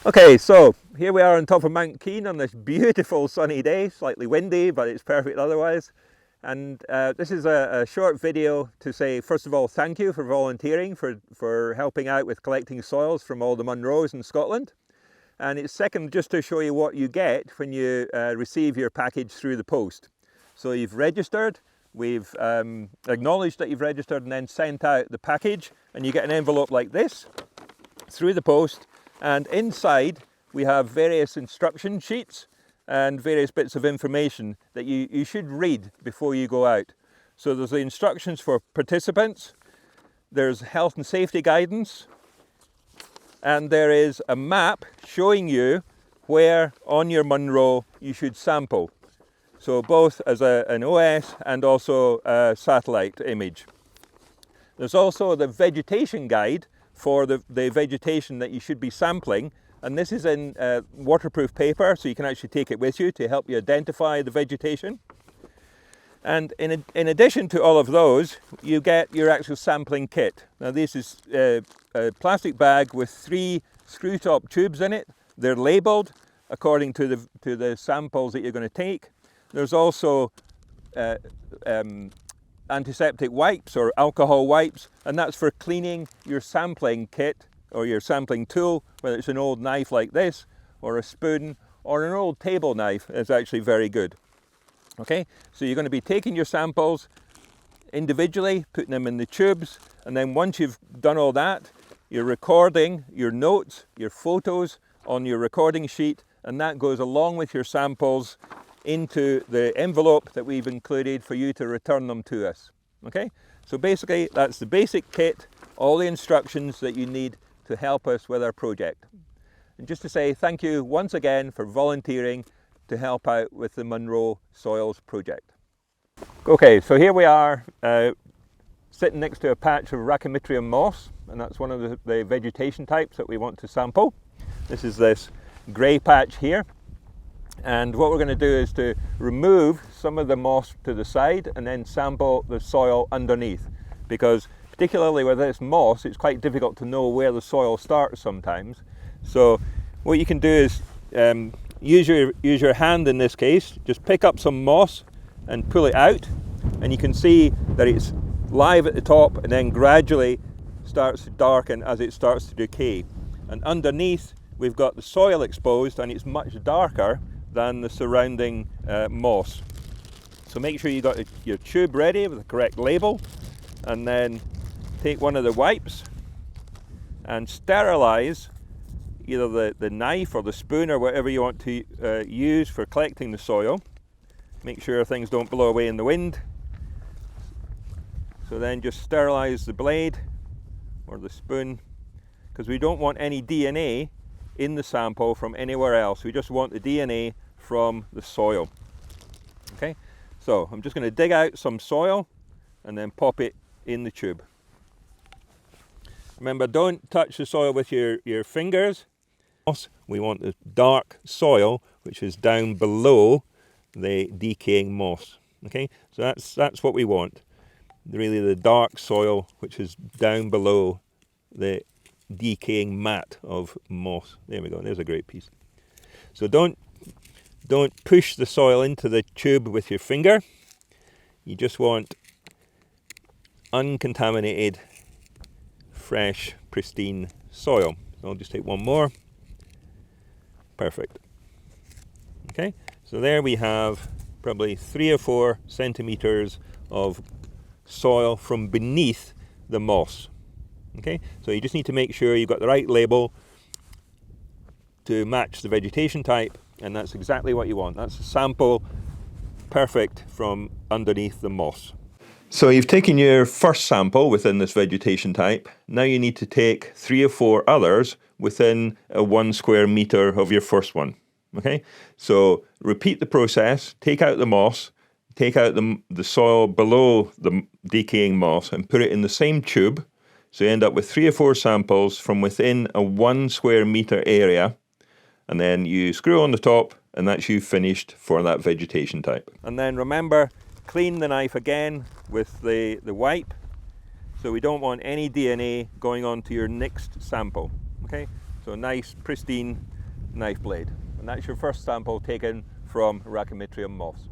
Okay, so here we are on top of Mount Keene on this beautiful sunny day, slightly windy, but it's perfect otherwise. And this is a short video to say, first of all, thank you for volunteering, for helping out with collecting soils from all the Munros in Scotland. And it's second, just to show you what you get when you receive your package through the post. So you've registered, we've acknowledged that you've registered and then sent out the package, and you get an envelope like this through the post. And inside we have various instruction sheets and various bits of information that you should read before you go out. So there's the instructions for participants, there's health and safety guidance, and there is a map showing you where on your Munro you should sample. So both as an OS and also a satellite image. There's also the vegetation guide for the vegetation that you should be sampling, and this is in waterproof paper, so you can actually take it with you to help you identify the vegetation. And in addition to all of those, you get your actual sampling kit. Now this is a plastic bag with 3 screw top tubes in it. They're labelled according to the samples that you're going to take. There's also antiseptic wipes or alcohol wipes, and that's for cleaning your sampling kit or your sampling tool, whether it's an old knife like this or a spoon or an old table knife. Is actually very good. Okay, so you're going to be taking your samples individually, putting them in the tubes, and then once you've done all that, you're recording your notes, your photos on your recording sheet, and that goes along with your samples into the envelope that we've included for you to return them to us. Okay, so basically that's the basic kit, all the instructions that you need to help us with our project. And just to say thank you once again for volunteering to help out with the Munro Soils project. Okay, so here we are sitting next to a patch of Racemytrium moss, and that's one of the vegetation types that we want to sample. This is this grey patch here. And what we're going to do is to remove some of the moss to the side and then sample the soil underneath, because particularly with this moss it's quite difficult to know where the soil starts sometimes. So what you can do is use your hand in this case, just pick up some moss and pull it out, and you can see that it's live at the top and then gradually starts to darken as it starts to decay. And underneath we've got the soil exposed, and it's much darker than the surrounding moss. So make sure you got your tube ready with the correct label, and then take one of the wipes and sterilize either the knife or the spoon or whatever you want to use for collecting the soil. Make sure things don't blow away in the wind. So then just sterilize the blade or the spoon, because we don't want any DNA in the sample from anywhere else. We just want the DNA from the soil. Okay, so I'm just going to dig out some soil and then pop it in the tube. Remember, don't touch the soil with your fingers. We want the dark soil which is down below the decaying moss. Okay, so that's what we want. Really the dark soil which is down below the decaying mat of moss. There we go, there's a great piece. So don't push the soil into the tube with your finger. You just want uncontaminated, fresh, pristine soil. So I'll just take one more. Perfect. Okay, so there we have probably 3 or 4 centimeters of soil from beneath the moss. Okay, so you just need to make sure you've got the right label to match the vegetation type, and that's exactly what you want. That's a sample perfect from underneath the moss. So you've taken your first sample within this vegetation type. Now you need to take 3 or 4 others within a 1 square meter of your first one. Okay, so repeat the process, take out the moss, take out the soil below the decaying moss and put it in the same tube. So you end up with 3 or 4 samples from within a 1 square meter area, and then you screw on the top, and that's you finished for that vegetation type. And then remember, clean the knife again with the wipe, so we don't want any DNA going on to your next sample. Okay, so nice, pristine knife blade. And that's your first sample taken from Racemytrium moths.